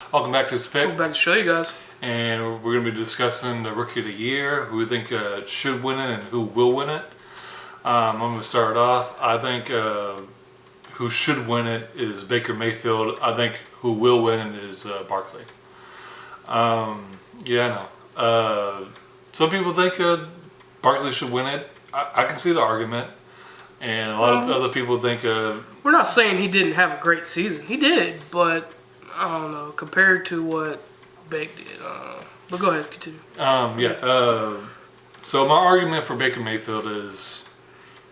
Welcome back to this pick, Welcome back to the show, you guys. and we're going to be discussing the Rookie of the Year, who we think should win it and who will win it. I'm going to start off. I think who should win it is Baker Mayfield. I think who will win it is Barkley. Yeah, I know. Some people think Barkley should win it. I can see the argument, and a lot of other people think. We're not saying he didn't have a great season. He did, but I don't know, compared to what Bake did. But go ahead, continue. So my argument for Baker Mayfield is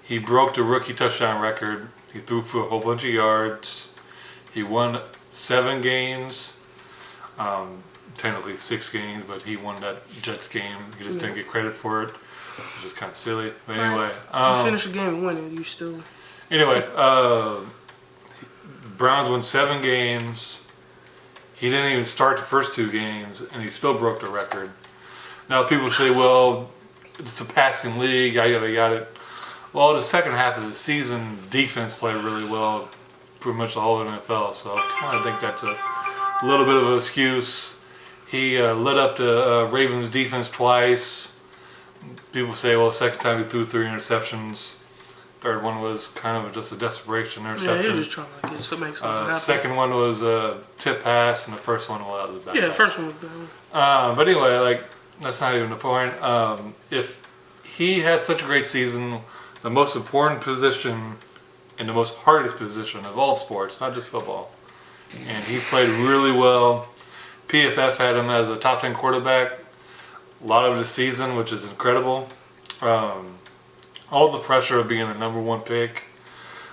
he broke the rookie touchdown record. He threw for a whole bunch of yards. He won 7 games. Technically 6 games, but he won that Jets game. He just didn't get credit for it, which is kind of silly. But anyway, You finish a game winning, you still. Anyway, Browns won 7 games. He didn't even start the first 2 games, and he still broke the record. Now people say, well, it's a passing league, yada yada. Well, the second half of the season, defense played really well, pretty much the whole NFL. So I kind of think that's a little bit of an excuse. He lit up the Ravens defense twice. People say, well, second time he threw 3 interceptions. Third one was kind of just a desperation interception. Yeah, he was just trying to make something happen. Second one was a tip pass, and the first one was a back Yeah, pass. first one was bad. But anyway, that's not even the point. If he had such a great season, the most important position and the most hardest position of all sports, not just football, and he played really well. PFF had him as a top 10 quarterback a lot of the season, which is incredible. All the pressure of being the number 1 pick,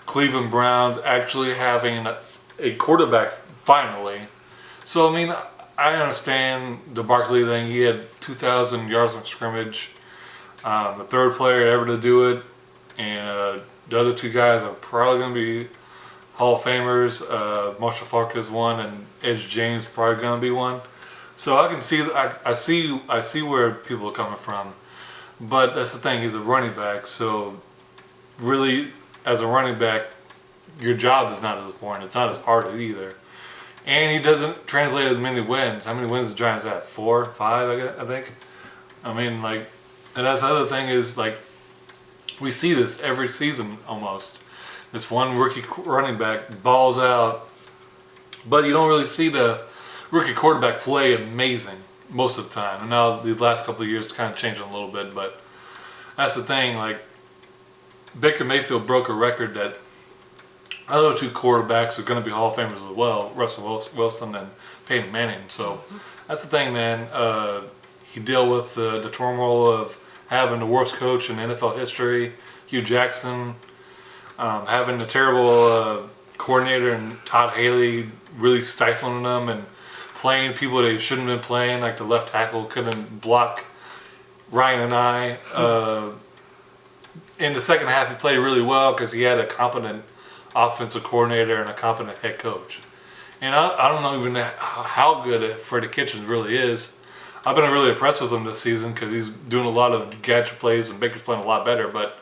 Cleveland Browns actually having a quarterback finally. So, I mean, I understand the Barkley thing. He had 2,000 yards on scrimmage, the third player ever to do it, and the other 2 guys are probably going to be Hall of Famers. Marshall Faulk is one, and Edge James probably going to be one. So I can see, I see where people are coming from. But that's the thing, he's a running back, so really, as a running back, your job is not as important. It's not as hard either. And he doesn't translate as many wins. How many wins the Giants have? 4, 5, I think? I mean, like, and that's the other thing is, like, we see this every season almost. This one rookie running back balls out, but you don't really see the rookie quarterback play amazing most of the time. And now these last couple of years it's kind of changing a little bit, but that's the thing. Like, Baker Mayfield broke a record that other 2 quarterbacks are going to be Hall of Famers as well, Russell Wilson and Peyton Manning. So that's the thing, man. He dealt with the turmoil of having the worst coach in NFL history, Hugh Jackson, having a terrible coordinator and Todd Haley really stifling them and playing people they shouldn't have been playing, like the left tackle couldn't block Ryan and I. In the second half, he played really well because he had a competent offensive coordinator and a competent head coach. And I don't know even how good Freddie Kitchens really is. I've been really impressed with him this season because he's doing a lot of gadget plays and Baker's playing a lot better. But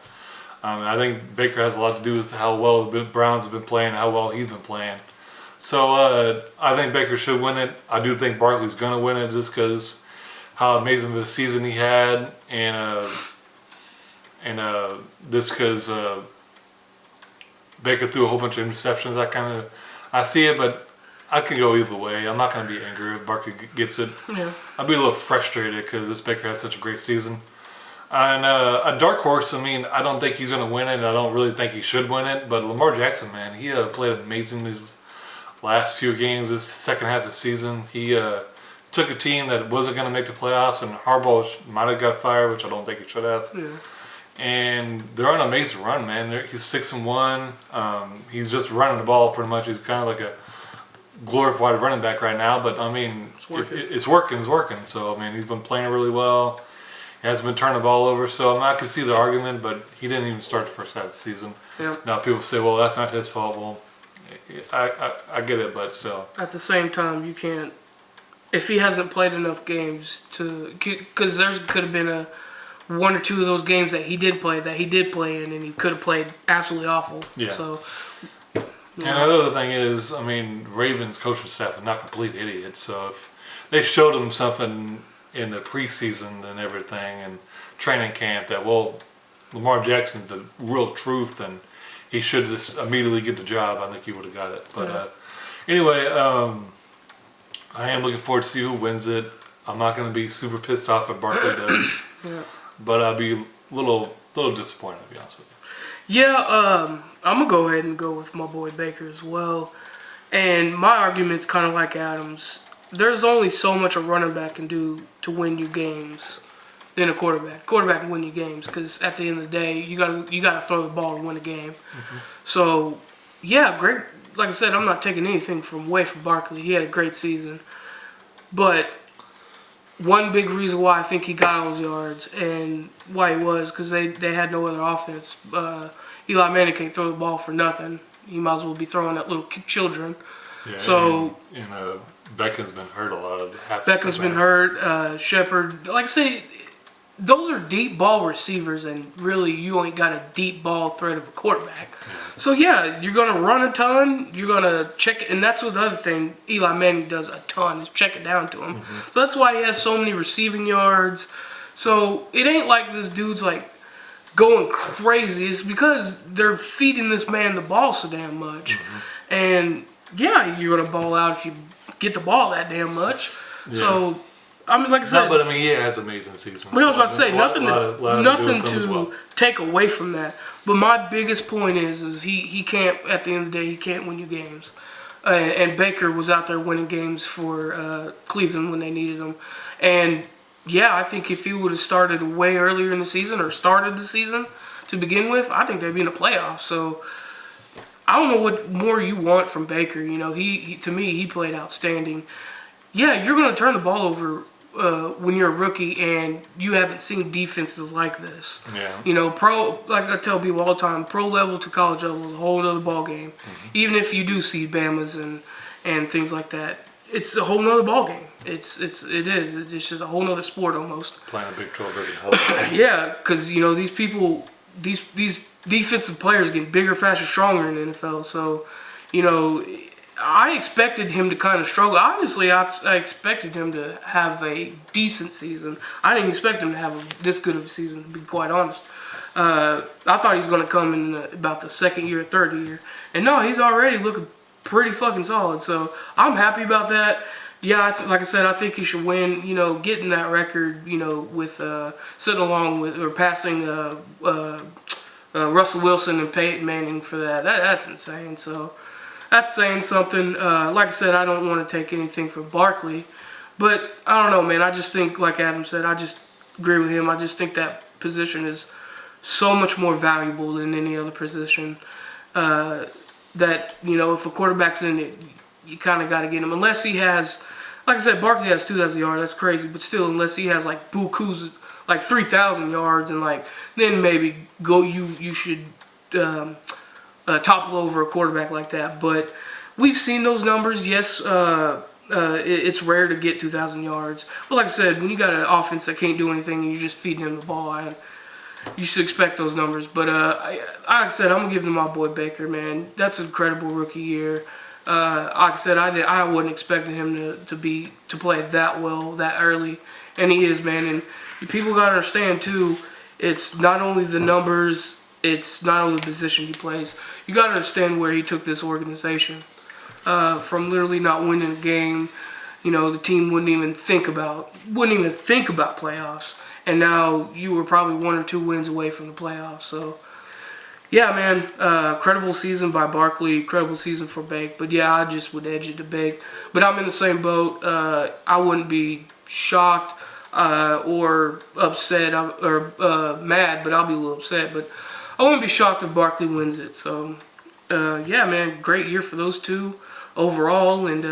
I think Baker has a lot to do with how well the Browns have been playing, how well he's been playing. So I think Baker should win it. I do think Barkley's going to win it just because how amazing of a season he had, and just because Baker threw a whole bunch of interceptions. I see it, but I can go either way. I'm not going to be angry if Barkley gets it. Yeah. I'll be a little frustrated because this Baker had such a great season. And a dark horse, I mean, I don't think he's going to win it, and I don't really think he should win it. But Lamar Jackson, man, he played amazing his last few games, this second half of the season. He took a team that wasn't going to make the playoffs, and Harbaugh might have got fired, which I don't think he should have. Yeah. And they're on an amazing run, man. He's 6-1. He's just running the ball pretty much. He's kind of like a glorified running back right now. But I mean, it's working. So I mean, he's been playing really well. He hasn't been turning the ball over. So I can see the argument, but he didn't even start the first half of the season. Yeah. Now people say, well, that's not his fault. Well, I get it, but still. At the same time, you can't. If he hasn't played enough games because there could have been 1 or 2 of those games that he did play in, and he could have played absolutely awful. Yeah. So And another thing is, I mean, Ravens coaching staff are not complete idiots. So if they showed him something in the preseason and everything and training camp that, well, Lamar Jackson's the real truth, then he should just immediately get the job. I think he would have got it. But anyway, I am looking forward to see who wins it. I'm not going to be super pissed off if Barkley does, but I'll be a little disappointed, to be honest with you. Yeah, I'm gonna go ahead and go with my boy Baker as well. And my argument's kind of like Adam's. There's only so much a running back can do to win you games than a quarterback. Quarterback can win you games because at the end of the day, you gotta throw the ball to win a game. Mm-hmm. So, yeah, great. Like I said, I'm not taking anything away from Barkley. He had a great season, but one big reason why I think he got those yards and why he was because they had no other offense. Eli Manning can't throw the ball for nothing. He might as well be throwing at little children. Yeah, so and Beckham's been hurt a lot. Beckham's been hurt. Shepard, like I say, those are deep ball receivers, and really you ain't got a deep ball threat of a quarterback. So yeah, you're gonna run a ton. You're gonna check it, and that's what the other thing Eli Manning does a ton is check it down to him. Mm-hmm. So that's why he has so many receiving yards. So it ain't like this dude's like going crazy. It's because they're feeding this man the ball so damn much. Mm-hmm. And yeah, you're gonna ball out if you get the ball that damn much. Yeah. So I mean, like I said, but I mean, he has amazing seasons. But I was about to say nothing to take away from that. But my biggest point is he can't. At the end of the day, he can't win you games. And Baker was out there winning games for Cleveland when they needed him. And yeah, I think if he would have started way earlier in the season or started the season to begin with, I think they'd be in the playoffs. So I don't know what more you want from Baker. You know, he to me he played outstanding. Yeah, you're going to turn the ball over when you're a rookie and you haven't seen defenses like this. Yeah. You know, like I tell people all the time, pro level to college level is a whole other ball game. Mm-hmm. Even if you do see Bamas and things like that, it's a whole nother ball game. It is. It's just a whole nother sport almost. Playing a Big 12 doesn't help. Yeah, because you know these people, these defensive players get bigger, faster, stronger in the NFL. So, you know, I expected him to kind of struggle. Honestly, I expected him to have a decent season. I didn't expect him to have this good of a season, to be quite honest. I thought he was going to come in about the second year, third year. And no, he's already looking pretty fucking solid. So I'm happy about that. Yeah, like I said, I think he should win. You know, getting that record, you know, with sitting along with or passing Russell Wilson and Peyton Manning for that's insane. So that's saying something. Like I said, I don't want to take anything from Barkley, but I don't know, man. I just think, like Adam said, I just agree with him. I just think that position is so much more valuable than any other position. That, you know, if a quarterback's in it, you kind of got to get him. Unless he has, like I said, Barkley has 2,000 yards. That's crazy. But still, unless he has like buku's, like 3,000 yards, and like then maybe you should topple over a quarterback like that. But we've seen those numbers. Yes, it's rare to get 2,000 yards. But like I said, when you got an offense that can't do anything and you're just feeding him the ball, you should expect those numbers. But like I said, I'm going to give them my boy Baker, man. That's an incredible rookie year. Like I said, I wasn't expecting him to play that well that early. And he is, man. And people got to understand, too, it's not only the numbers, it's not only the position he plays. You got to understand where he took this organization. From literally not winning a game, you know, the team wouldn't even think about playoffs. And now you were probably 1 or 2 wins away from the playoffs. So, yeah, man, credible season by Barkley, credible season for Bake. But, yeah, I just would edge it to Bake. But I'm in the same boat. I wouldn't be shocked or upset or mad, but I'll be a little upset. But I wouldn't be shocked if Barkley wins it. So, yeah, man, great year for those two overall. And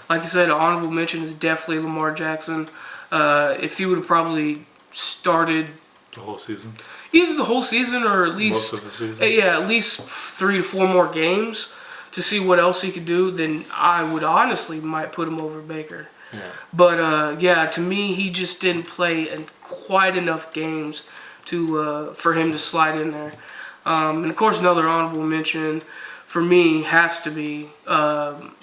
like I said, an honorable mention is definitely Lamar Jackson. If he would have probably started the whole season, either the whole season or at least most of the season. Yeah, at least 3 to 4 more games to see what else he could do, then I would honestly might put him over Baker. Yeah. But yeah, to me, he just didn't play quite enough games to for him to slide in there. And of course, another honorable mention for me, has to be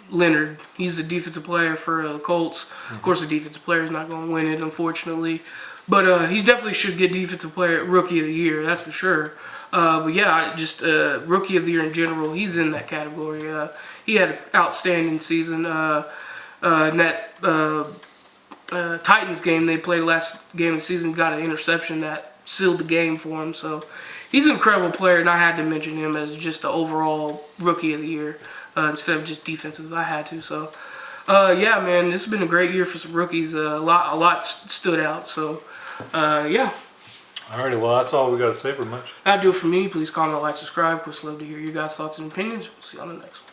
Leonard. He's the defensive player for the Colts. Of course, the defensive player is not going to win it, unfortunately. But he definitely should get defensive player, rookie of the year, that's for sure. But yeah, just rookie of the year in general, he's in that category. He had an outstanding season. In that Titans game they played last game of the season, got an interception that sealed the game for him. So he's an incredible player, and I had to mention him as just the overall rookie of the year instead of just defensive. I had to. So yeah, man, this has been a great year for some rookies. A lot stood out. So yeah. Alrighty, well, that's all we got to say pretty much. That'll do it for me. Please comment, like, subscribe. Of course, love to hear your guys' thoughts and opinions. We'll see you on the next one.